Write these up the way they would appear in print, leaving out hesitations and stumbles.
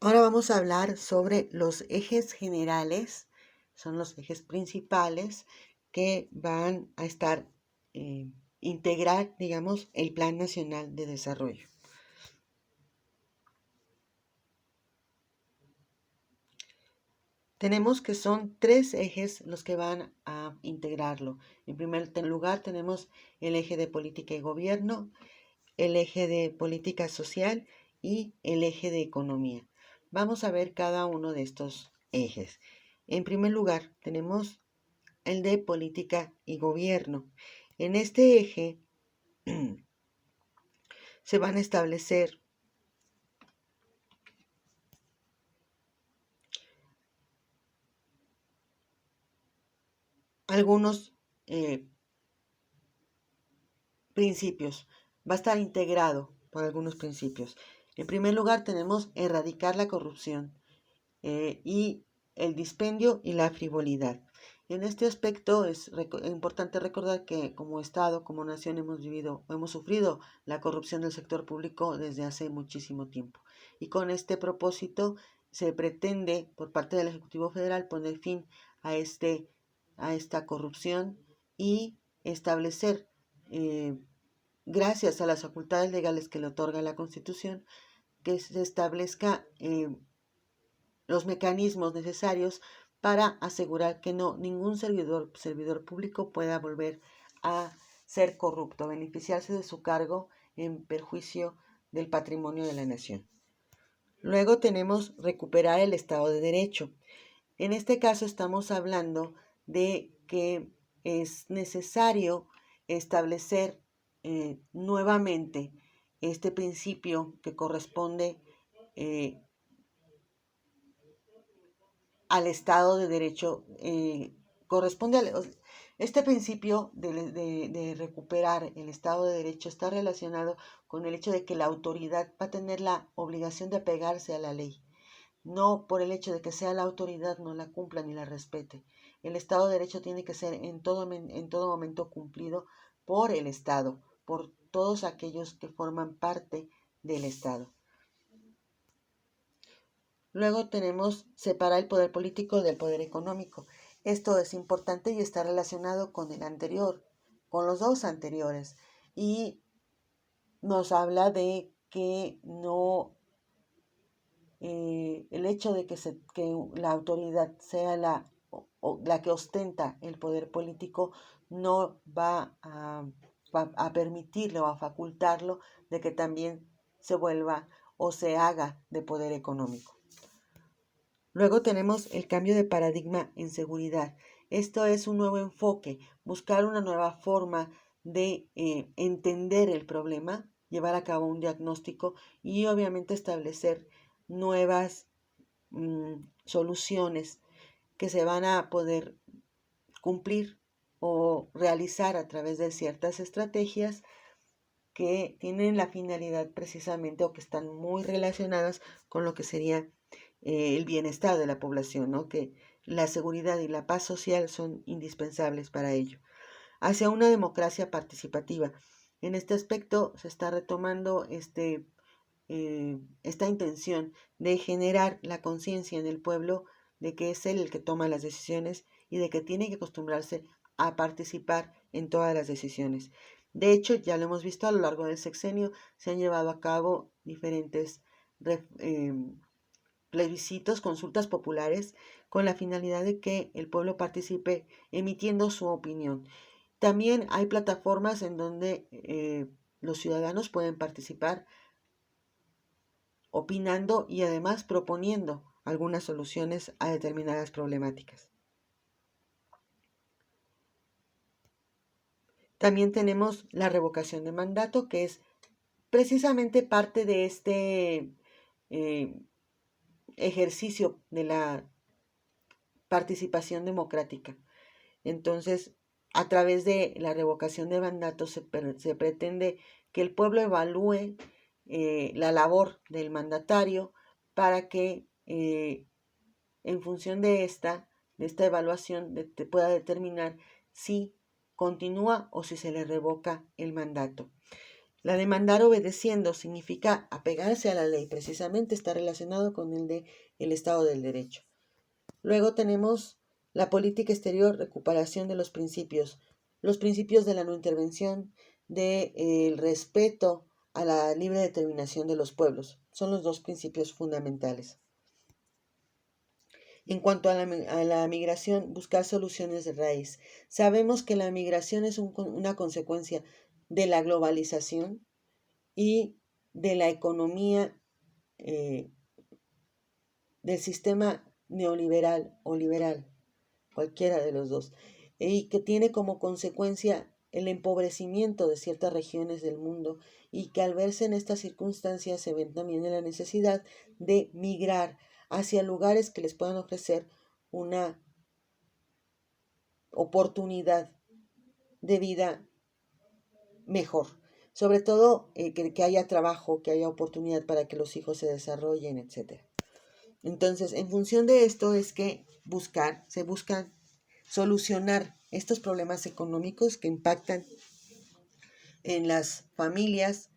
Ahora vamos a hablar sobre los ejes generales, son los ejes principales que van a integrar, digamos, el Plan Nacional de Desarrollo. Tenemos que son 3 ejes los que van a integrarlo. En primer lugar tenemos el eje de política y gobierno, el eje de política social y el eje de economía. Vamos a ver cada uno de estos ejes. En primer lugar, tenemos el de política y gobierno. En este eje se van a establecer algunos principios. Va a estar integrado por algunos principios. En primer lugar, tenemos erradicar la corrupción y el dispendio y la frivolidad. En este aspecto es importante recordar que como Estado, como nación, hemos sufrido la corrupción del sector público desde hace muchísimo tiempo. Y con este propósito se pretende por parte del Ejecutivo Federal poner fin a esta corrupción y establecer, gracias a las facultades legales que le otorga la Constitución, que se establezca los mecanismos necesarios para asegurar que ningún servidor público pueda volver a ser corrupto, beneficiarse de su cargo en perjuicio del patrimonio de la nación. Luego tenemos recuperar el Estado de Derecho. En este caso estamos hablando de que es necesario establecer nuevamente este principio que corresponde al Estado de Derecho, este principio de recuperar el Estado de Derecho está relacionado con el hecho de que la autoridad va a tener la obligación de apegarse a la ley, no por el hecho de que sea la autoridad no la cumpla ni la respete. El Estado de Derecho tiene que ser en todo momento cumplido por el Estado, por todos aquellos que forman parte del Estado. Luego tenemos separar el poder político del poder económico. Esto es importante y está relacionado con el anterior, con los dos anteriores. Y nos habla de que el hecho de que la autoridad sea la que ostenta el poder político no va a permitirlo o a facultarlo de que también se vuelva o se haga de poder económico. Luego tenemos el cambio de paradigma en seguridad. Esto es un nuevo enfoque, buscar una nueva forma de entender el problema, llevar a cabo un diagnóstico y obviamente establecer nuevas soluciones que se van a poder cumplir o realizar a través de ciertas estrategias que tienen la finalidad precisamente o que están muy relacionadas con lo que sería el bienestar de la población, ¿no? Que la seguridad y la paz social son indispensables para ello. Hacia una democracia participativa. En este aspecto se está retomando esta intención de generar la conciencia en el pueblo de que es él el que toma las decisiones y de que tiene que acostumbrarse a participar en todas las decisiones. De hecho, ya lo hemos visto a lo largo del sexenio, se han llevado a cabo diferentes plebiscitos, consultas populares, con la finalidad de que el pueblo participe emitiendo su opinión. También hay plataformas en donde los ciudadanos pueden participar opinando y además proponiendo algunas soluciones a determinadas problemáticas. También tenemos la revocación de mandato, que es precisamente parte de este ejercicio de la participación democrática. Entonces, a través de la revocación de mandato se pretende que el pueblo evalúe la labor del mandatario para que en función de esta evaluación pueda determinar si continúa o si se le revoca el mandato. La de mandar obedeciendo significa apegarse a la ley, precisamente está relacionado con el de el Estado del Derecho. Luego tenemos la política exterior, recuperación de los principios de la no intervención, del respeto a la libre determinación de los pueblos. Son los dos principios fundamentales. En cuanto a la migración, buscar soluciones de raíz. Sabemos que la migración es una consecuencia de la globalización y de la economía del sistema neoliberal o liberal, cualquiera de los dos, y que tiene como consecuencia el empobrecimiento de ciertas regiones del mundo y que al verse en estas circunstancias se ven también en la necesidad de migrar hacia lugares que les puedan ofrecer una oportunidad de vida mejor. Sobre todo que haya trabajo, que haya oportunidad para que los hijos se desarrollen, etc. Entonces, en función de esto es que se buscan solucionar estos problemas económicos que impactan en las familias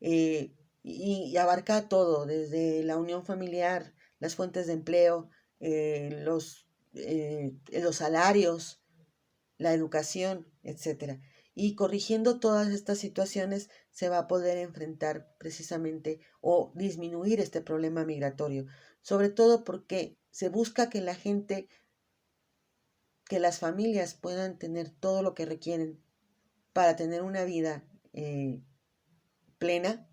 y abarca todo, desde la unión familiar, las fuentes de empleo, los salarios, la educación, etcétera. Y corrigiendo todas estas situaciones se va a poder enfrentar precisamente o disminuir este problema migratorio, sobre todo porque se busca que la gente, que las familias puedan tener todo lo que requieren para tener una vida plena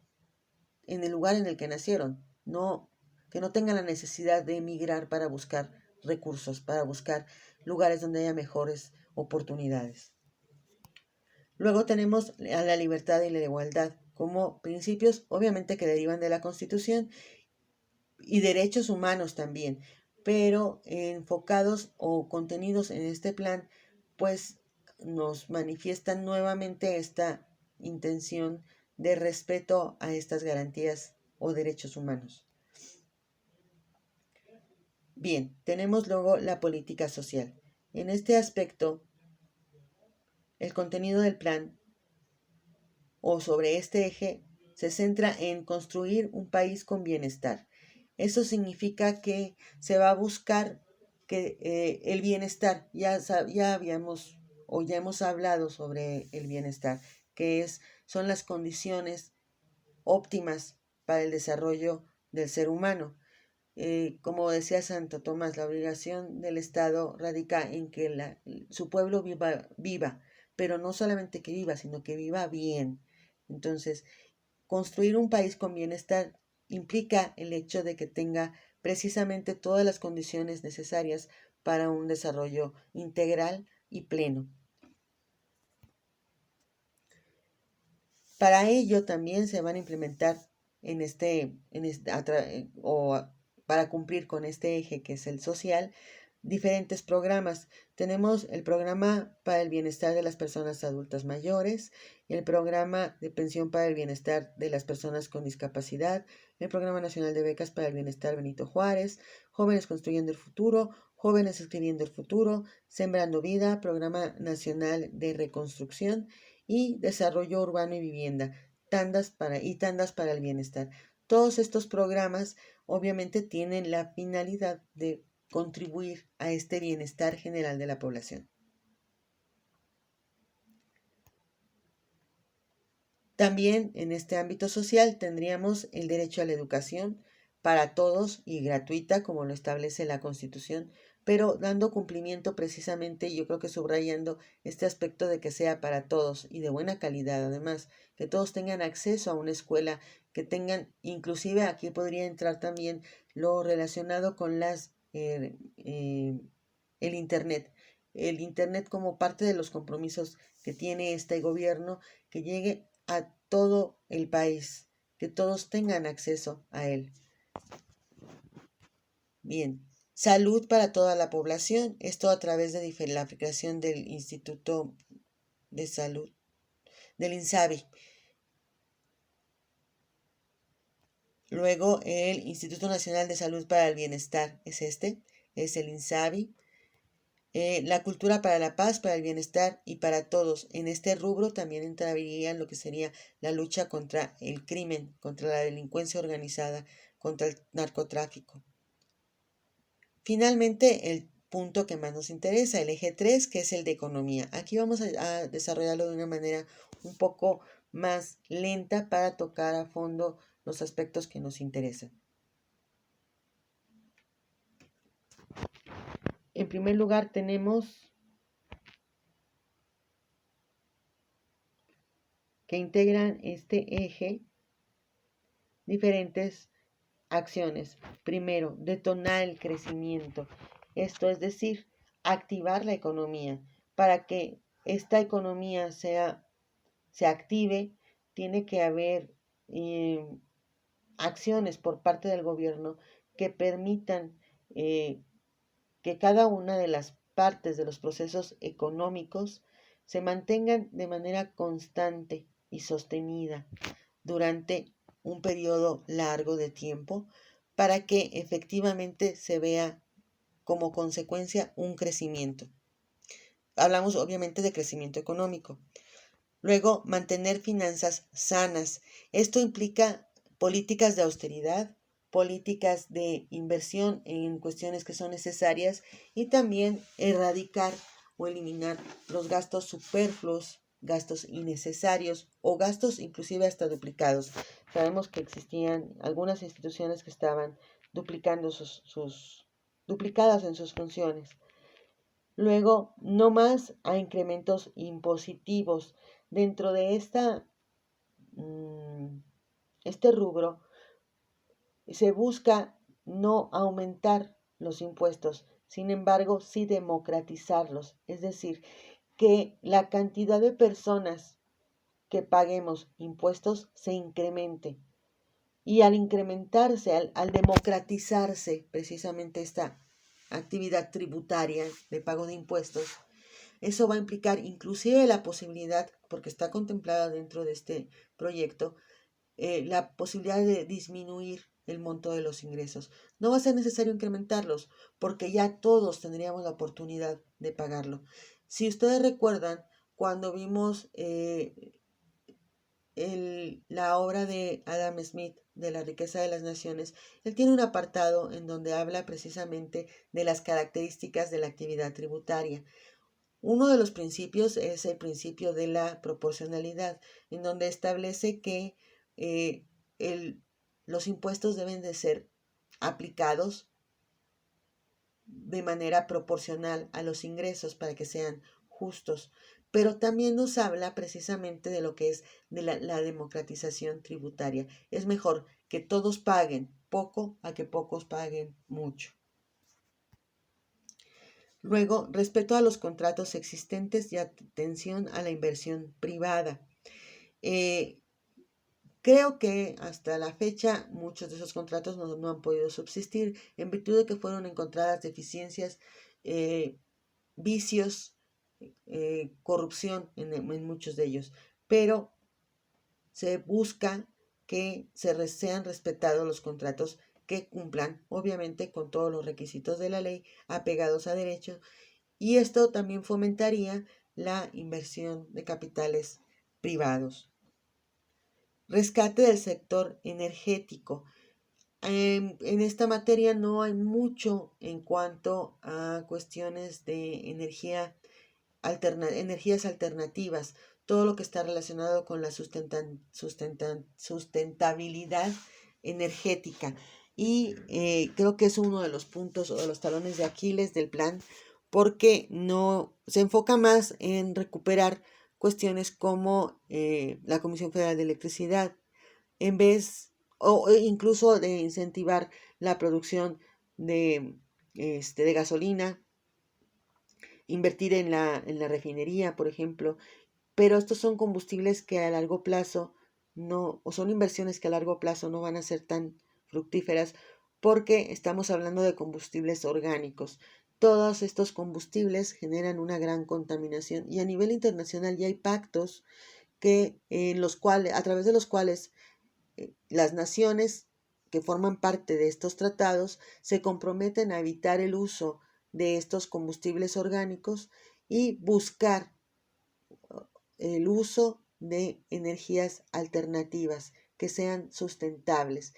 en el lugar en el que nacieron, que no tengan la necesidad de emigrar para buscar recursos, para buscar lugares donde haya mejores oportunidades. Luego tenemos a la libertad y la igualdad como principios, obviamente, que derivan de la Constitución y derechos humanos también, pero enfocados o contenidos en este plan, pues nos manifiestan nuevamente esta intención de respeto a estas garantías o derechos humanos. Bien, tenemos luego la política social. En este aspecto, el contenido del plan o sobre este eje se centra en construir un país con bienestar. Eso significa que se va a buscar que el bienestar, ya habíamos o ya hemos hablado sobre el bienestar, que son las condiciones óptimas para el desarrollo del ser humano. Como decía Santo Tomás, la obligación del Estado radica en que su pueblo viva, pero no solamente que viva, sino que viva bien. Entonces, construir un país con bienestar implica el hecho de que tenga precisamente todas las condiciones necesarias para un desarrollo integral y pleno. Para ello también se van a implementar para cumplir con este eje que es el social, diferentes programas. Tenemos el programa para el bienestar de las personas adultas mayores, el programa de pensión para el bienestar de las personas con discapacidad, el programa nacional de becas para el bienestar Benito Juárez, jóvenes construyendo el futuro, jóvenes escribiendo el futuro, sembrando vida, programa nacional de reconstrucción y desarrollo urbano y vivienda, tandas para el bienestar. Todos estos programas obviamente tienen la finalidad de contribuir a este bienestar general de la población. También en este ámbito social tendríamos el derecho a la educación para todos y gratuita, como lo establece la Constitución, pero dando cumplimiento precisamente, yo creo que subrayando este aspecto de que sea para todos y de buena calidad, además, que todos tengan acceso a una escuela, que tengan, inclusive aquí podría entrar también lo relacionado con el Internet como parte de los compromisos que tiene este gobierno, que llegue a todo el país, que todos tengan acceso a él. Bien, salud para toda la población, esto a través de la creación del Instituto de Salud, del INSABI. Luego el Instituto Nacional de Salud para el Bienestar es el INSABI. La cultura para la paz, para el bienestar y para todos. En este rubro también entraría lo que sería la lucha contra el crimen, contra la delincuencia organizada, contra el narcotráfico. Finalmente, el punto que más nos interesa, el eje 3, que es el de economía. Aquí vamos a desarrollarlo de una manera un poco más lenta para tocar a fondo los aspectos que nos interesan. En primer lugar, tenemos que integran este eje diferentes acciones. Primero, detonar el crecimiento. Esto es decir, activar la economía. Para que esta economía se active, tiene que haber acciones por parte del gobierno que permitan que cada una de las partes de los procesos económicos se mantengan de manera constante y sostenida durante un periodo largo de tiempo para que efectivamente se vea como consecuencia un crecimiento. Hablamos obviamente de crecimiento económico. Luego, mantener finanzas sanas. Esto implica políticas de austeridad, políticas de inversión en cuestiones que son necesarias y también erradicar o eliminar los gastos superfluos, gastos innecesarios o gastos inclusive hasta duplicados. Sabemos que existían algunas instituciones que estaban duplicando duplicadas en sus funciones. Luego, no más a incrementos impositivos. Dentro de este rubro, se busca no aumentar los impuestos, sin embargo, sí democratizarlos, es decir, que la cantidad de personas que paguemos impuestos se incremente. Y al incrementarse, al democratizarse precisamente esta actividad tributaria de pago de impuestos, eso va a implicar inclusive la posibilidad, porque está contemplada dentro de este proyecto, la posibilidad de disminuir el monto de los ingresos. No va a ser necesario incrementarlos porque ya todos tendríamos la oportunidad de pagarlo. Si ustedes recuerdan, cuando vimos la obra de Adam Smith de la riqueza de las naciones, él tiene un apartado en donde habla precisamente de las características de la actividad tributaria. Uno de los principios es el principio de la proporcionalidad, en donde establece que eh, los impuestos deben de ser aplicados de manera proporcional a los ingresos para que sean justos. Pero también nos habla precisamente de lo que es de la democratización tributaria. Es mejor que todos paguen poco a que pocos paguen mucho. Luego, respeto a los contratos existentes y atención a la inversión privada. Creo que hasta la fecha muchos de esos contratos no han podido subsistir en virtud de que fueron encontradas deficiencias, vicios, corrupción en muchos de ellos. Pero se busca que sean respetados los contratos que cumplan, obviamente, con todos los requisitos de la ley, apegados a derecho, y esto también fomentaría la inversión de capitales privados. Rescate del sector energético. En esta materia no hay mucho en cuanto a cuestiones de energías alternativas, todo lo que está relacionado con la sustentabilidad energética. Y creo que es uno de los puntos o de los talones de Aquiles del plan, porque no se enfoca más en recuperar cuestiones como la Comisión Federal de Electricidad, en vez o incluso de incentivar la producción de gasolina, invertir en la refinería, por ejemplo, pero estos son combustibles que a largo plazo no, o son inversiones que a largo plazo no van a ser tan fructíferas porque estamos hablando de combustibles orgánicos. Todos estos combustibles generan una gran contaminación y a nivel internacional ya hay pactos a través de los cuales las naciones que forman parte de estos tratados se comprometen a evitar el uso de estos combustibles orgánicos y buscar el uso de energías alternativas que sean sustentables,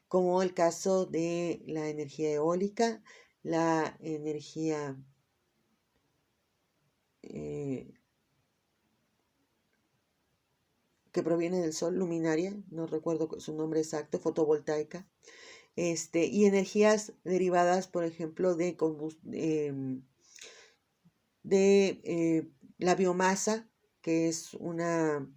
como el caso de la energía eólica, la energía que proviene del sol, luminaria, no recuerdo su nombre exacto, fotovoltaica, y energías derivadas, por ejemplo, de la biomasa, que es una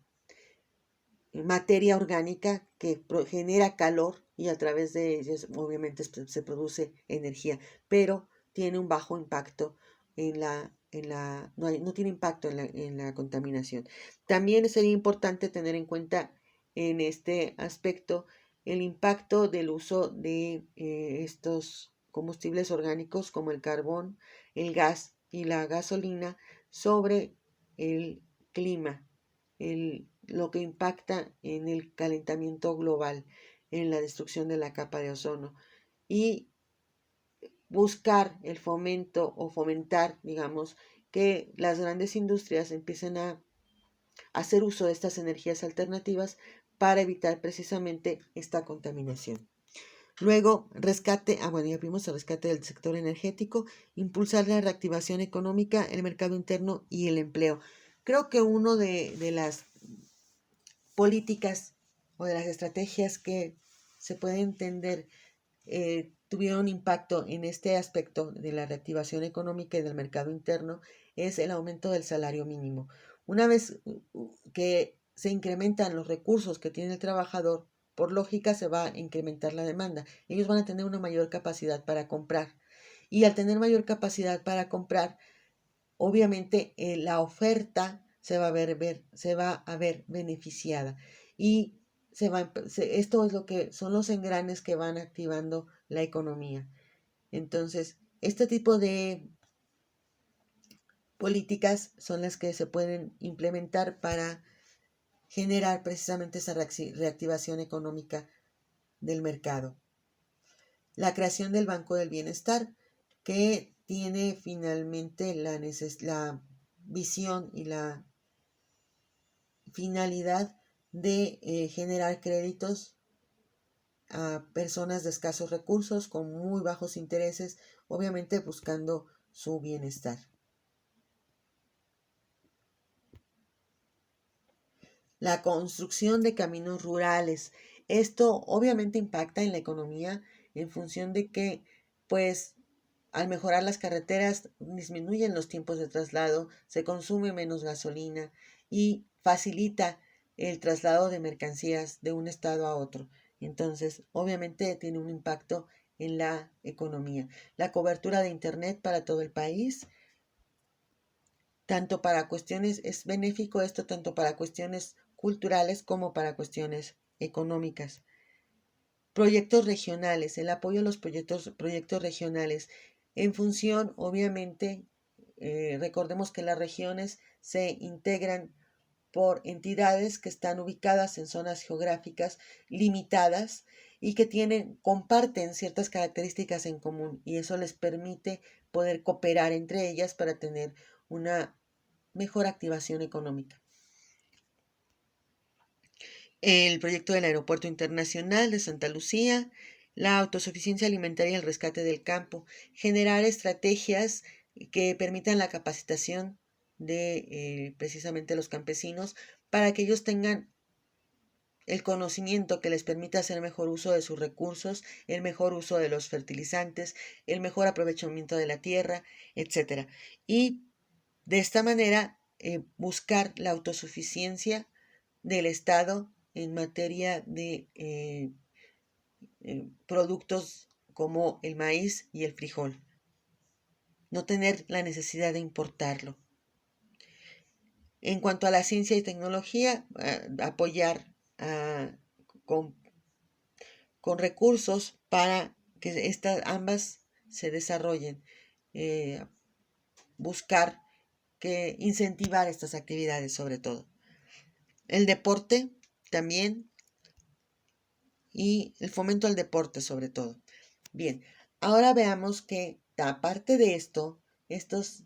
materia orgánica que genera calor y a través de ellas obviamente se produce energía, pero tiene un bajo impacto no tiene impacto en la contaminación. También sería importante tener en cuenta en este aspecto el impacto del uso de estos combustibles orgánicos como el carbón, el gas y la gasolina sobre el clima, lo que impacta en el calentamiento global, en la destrucción de la capa de ozono, y buscar el fomento o fomentar, digamos, que las grandes industrias empiecen a hacer uso de estas energías alternativas para evitar precisamente esta contaminación. Luego, ya vimos el rescate del sector energético, impulsar la reactivación económica, el mercado interno y el empleo. Creo que uno de las políticas o de las estrategias que se puede entender tuvieron impacto en este aspecto de la reactivación económica y del mercado interno es el aumento del salario mínimo. Una vez que se incrementan los recursos que tiene el trabajador, por lógica se va a incrementar la demanda. Ellos van a tener una mayor capacidad para comprar. Y al tener mayor capacidad para comprar, obviamente la oferta se va a ver beneficiada y esto es lo que son los engranes que van activando la economía. Entonces, este tipo de políticas son las que se pueden implementar para generar precisamente esa reactivación económica del mercado. La creación del Banco del Bienestar, que tiene finalmente la visión y la finalidad de generar créditos a personas de escasos recursos con muy bajos intereses, obviamente buscando su bienestar. La construcción de caminos rurales. Esto obviamente impacta en la economía en función de que, pues, al mejorar las carreteras disminuyen los tiempos de traslado, se consume menos gasolina y facilita el traslado de mercancías de un estado a otro. Entonces, obviamente tiene un impacto en la economía. La cobertura de Internet para todo el país, tanto para cuestiones, es benéfico esto tanto para cuestiones culturales como para cuestiones económicas. Proyectos regionales, el apoyo a los proyectos regionales, en función, obviamente, recordemos que las regiones se integran por entidades que están ubicadas en zonas geográficas limitadas y que comparten ciertas características en común y eso les permite poder cooperar entre ellas para tener una mejor activación económica. El proyecto del Aeropuerto Internacional de Santa Lucía, la autosuficiencia alimentaria y el rescate del campo, generar estrategias que permitan la capacitación de precisamente los campesinos para que ellos tengan el conocimiento que les permita hacer mejor uso de sus recursos, el mejor uso de los fertilizantes, el mejor aprovechamiento de la tierra, etc. Y de esta manera buscar la autosuficiencia del Estado en materia de productos como el maíz y el frijol. No tener la necesidad de importarlo. En cuanto a la ciencia y tecnología, apoyar con recursos para que ambas se desarrollen. Buscar incentivar estas actividades sobre todo. El deporte también y el fomento al deporte sobre todo. Bien, ahora veamos que aparte de esto, estos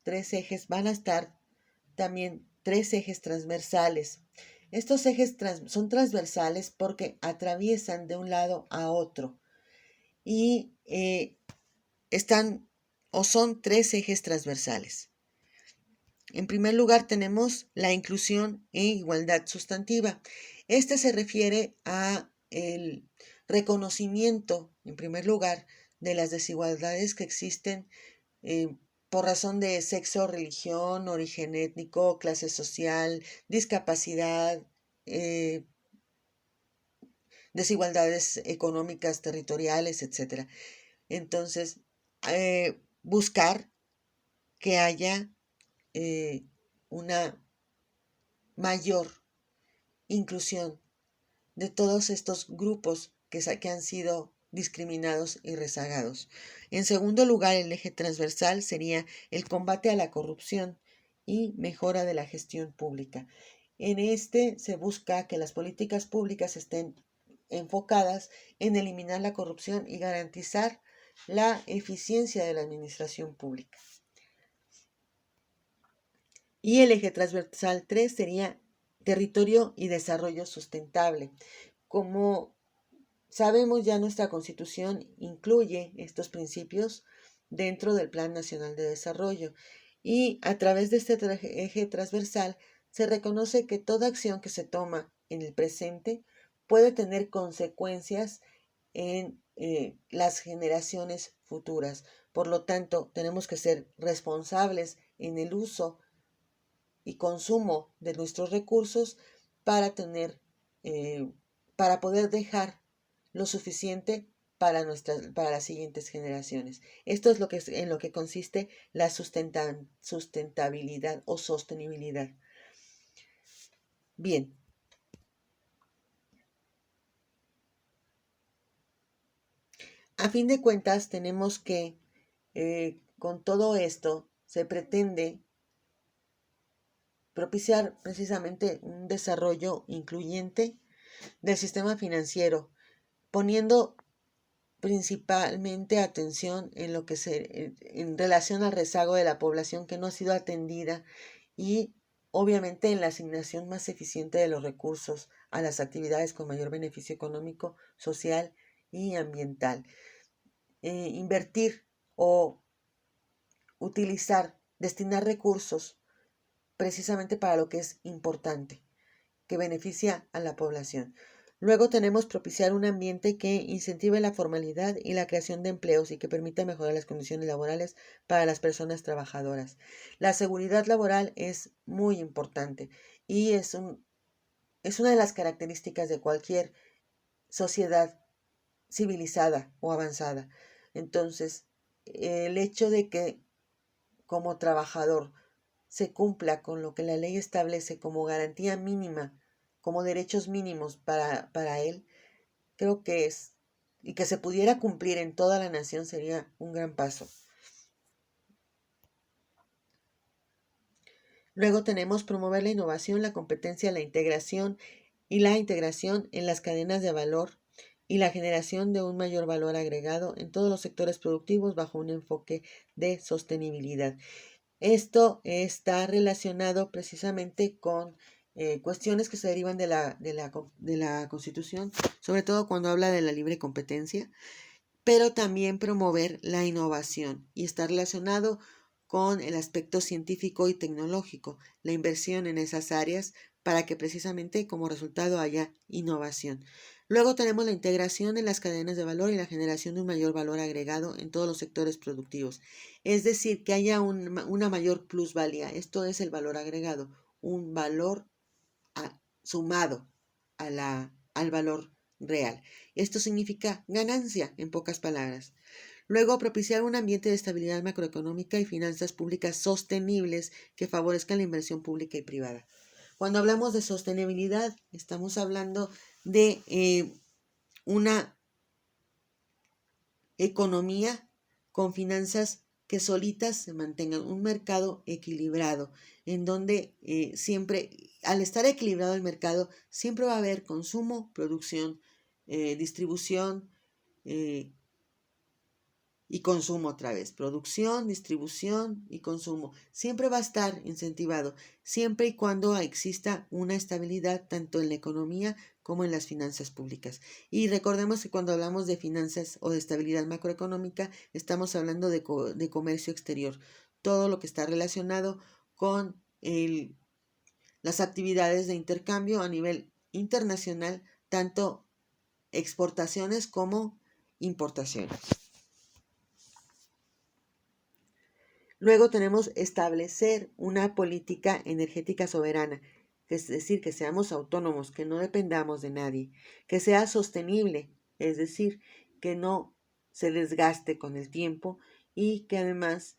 tres ejes van a estar también tres ejes transversales. Estos ejes son transversales porque atraviesan de un lado a otro y están o son tres ejes transversales. En primer lugar tenemos la inclusión e igualdad sustantiva. Este se refiere a el reconocimiento, en primer lugar, de las desigualdades que existen por razón de sexo, religión, origen étnico, clase social, discapacidad, desigualdades económicas, territoriales, etc. Entonces, buscar que haya una mayor inclusión de todos estos grupos que han sido discriminados y rezagados. En segundo lugar, el eje transversal sería el combate a la corrupción y mejora de la gestión pública. En este se busca que las políticas públicas estén enfocadas en eliminar la corrupción y garantizar la eficiencia de la administración pública. Y el eje transversal 3 sería territorio y desarrollo sustentable. Como sabemos, ya nuestra Constitución incluye estos principios dentro del Plan Nacional de Desarrollo y a través de este eje transversal se reconoce que toda acción que se toma en el presente puede tener consecuencias en las generaciones futuras. Por lo tanto, tenemos que ser responsables en el uso y consumo de nuestros recursos para para poder dejar lo suficiente para las siguientes generaciones. Esto es en lo que consiste la sustentabilidad o sostenibilidad. Bien. A fin de cuentas, tenemos que con todo esto se pretende propiciar precisamente un desarrollo incluyente del sistema financiero, poniendo principalmente atención en lo que en relación al rezago de la población que no ha sido atendida y obviamente en la asignación más eficiente de los recursos a las actividades con mayor beneficio económico, social y ambiental. Invertir o destinar recursos precisamente para lo que es importante, que beneficia a la población. Luego tenemos propiciar un ambiente que incentive la formalidad y la creación de empleos y que permita mejorar las condiciones laborales para las personas trabajadoras. La seguridad laboral es muy importante y es una de las características de cualquier sociedad civilizada o avanzada. Entonces, el hecho de que como trabajador se cumpla con lo que la ley establece como garantía mínima, como derechos mínimos para él, creo que y que se pudiera cumplir en toda la nación sería un gran paso. Luego tenemos promover la innovación, la competencia, la integración y la integración en las cadenas de valor y la generación de un mayor valor agregado en todos los sectores productivos bajo un enfoque de sostenibilidad. Esto está relacionado precisamente con cuestiones que se derivan de la Constitución, sobre todo cuando habla de la libre competencia, pero también promover la innovación y está relacionado con el aspecto científico y tecnológico, la inversión en esas áreas para que precisamente como resultado haya innovación. Luego tenemos la integración en las cadenas de valor y la generación de un mayor valor agregado en todos los sectores productivos. Es decir, que haya una mayor plusvalía. Esto es el valor agregado, un valor sumado al valor real. Esto significa ganancia, en pocas palabras. Luego, propiciar un ambiente de estabilidad macroeconómica y finanzas públicas sostenibles que favorezcan la inversión pública y privada. Cuando hablamos de sostenibilidad, estamos hablando de una economía con finanzas que solitas se mantengan, un mercado equilibrado, en donde siempre, al estar equilibrado el mercado, siempre va a haber consumo, producción, distribución, y consumo otra vez. Producción, distribución y consumo. Siempre va a estar incentivado, siempre y cuando exista una estabilidad tanto en la economía como en las finanzas públicas. Y recordemos que cuando hablamos de finanzas o de estabilidad macroeconómica, estamos hablando de comercio exterior. Todo lo que está relacionado con las actividades de intercambio a nivel internacional, tanto exportaciones como importaciones. Luego tenemos establecer una política energética soberana, es decir, que seamos autónomos, que no dependamos de nadie, que sea sostenible, es decir, que no se desgaste con el tiempo y que además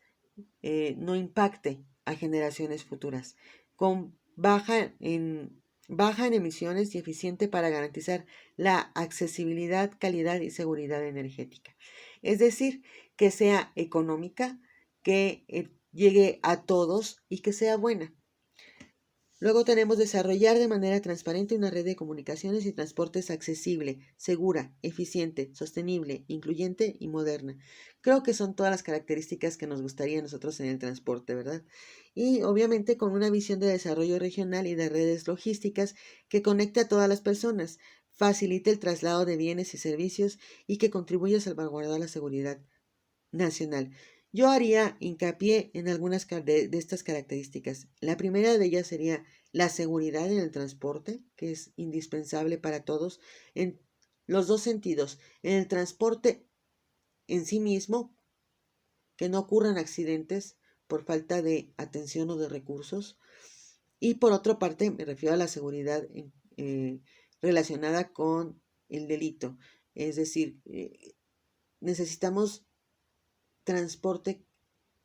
no impacte a generaciones futuras, con baja en emisiones y eficiente para garantizar la accesibilidad, calidad y seguridad energética. Es decir, que sea económica, que llegue a todos y que sea buena. Luego tenemos desarrollar de manera transparente una red de comunicaciones y transportes accesible, segura, eficiente, sostenible, incluyente y moderna. Creo que son todas las características que nos gustaría a nosotros en el transporte, ¿verdad? Y obviamente con una visión de desarrollo regional y de redes logísticas que conecte a todas las personas, facilite el traslado de bienes y servicios y que contribuya a salvaguardar la seguridad nacional. Yo haría hincapié en algunas de estas características. La primera de ellas sería la seguridad en el transporte, que es indispensable para todos en los dos sentidos. En el transporte en sí mismo, que no ocurran accidentes por falta de atención o de recursos. Y por otra parte, me refiero a la seguridad relacionada con el delito. Es decir, necesitamos transporte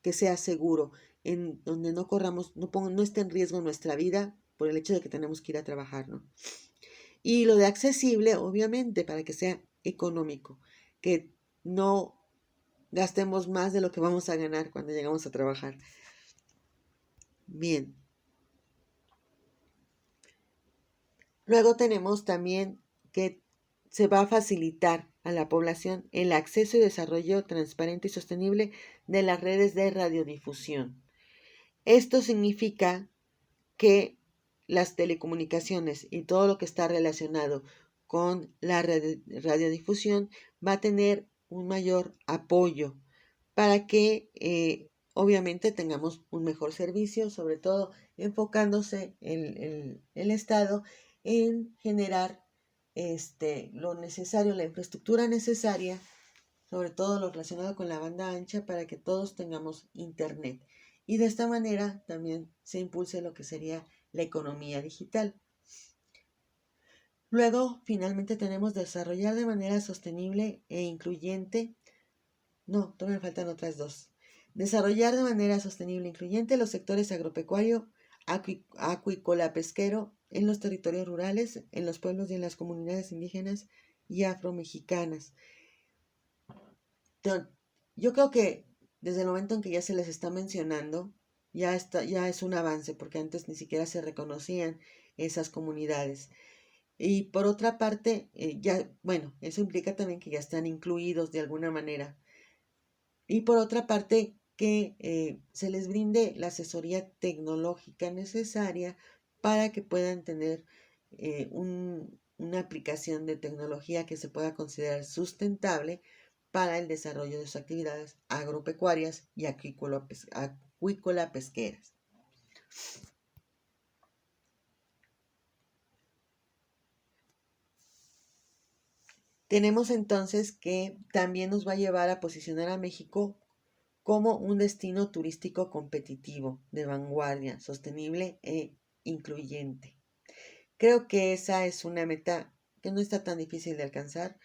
que sea seguro, en donde no corramos, no esté en riesgo nuestra vida por el hecho de que tenemos que ir a trabajar, ¿no? Y lo de accesible, obviamente, para que sea económico, que no gastemos más de lo que vamos a ganar cuando llegamos a trabajar. Bien. Luego tenemos también que se va a facilitar a la población el acceso y desarrollo transparente y sostenible de las redes de radiodifusión. Esto significa que las telecomunicaciones y todo lo que está relacionado con la radiodifusión va a tener un mayor apoyo para que obviamente tengamos un mejor servicio, sobre todo enfocándose el Estado en generar lo necesario, la infraestructura necesaria, sobre todo lo relacionado con la banda ancha, para que todos tengamos internet. Y de esta manera también se impulse lo que sería la economía digital. Luego, finalmente tenemos desarrollar de manera sostenible e incluyente. No, todavía me faltan otras dos. Desarrollar de manera sostenible e incluyente los sectores agropecuario, acuícola, pesquero en los territorios rurales, en los pueblos y en las comunidades indígenas y afromexicanas. Yo creo que desde el momento en que ya se les está mencionando, ya es un avance, porque antes ni siquiera se reconocían esas comunidades. Y por otra parte, bueno, eso implica también que ya están incluidos de alguna manera. Y por otra parte, que se les brinde la asesoría tecnológica necesaria para que puedan tener una aplicación de tecnología que se pueda considerar sustentable para el desarrollo de sus actividades agropecuarias y acuícola pesqueras. Tenemos entonces que también nos va a llevar a posicionar a México como un destino turístico competitivo, de vanguardia, sostenible e incluyente. Creo que esa es una meta que no está tan difícil de alcanzar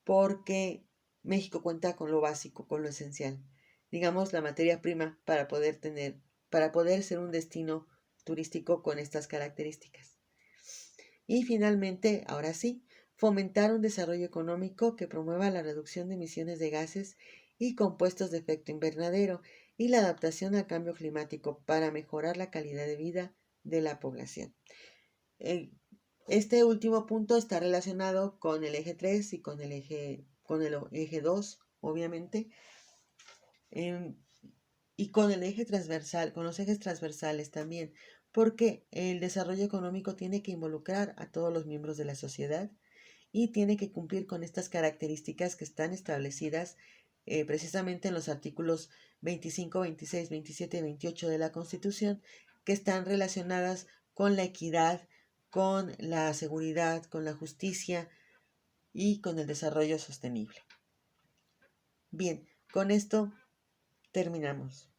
porque México cuenta con lo básico, con lo esencial, digamos la materia prima para poder ser un destino turístico con estas características. Y finalmente, ahora sí, fomentar un desarrollo económico que promueva la reducción de emisiones de gases y compuestos de efecto invernadero y la adaptación al cambio climático para mejorar la calidad de vida de la población. Este último punto está relacionado con el eje 3 y con el eje 2, obviamente, y con el eje transversal, con los ejes transversales también, porque el desarrollo económico tiene que involucrar a todos los miembros de la sociedad y tiene que cumplir con estas características que están establecidas precisamente en los artículos 25, 26, 27 y 28 de la Constitución, que están relacionadas con la equidad, con la seguridad, con la justicia y con el desarrollo sostenible. Bien, con esto terminamos.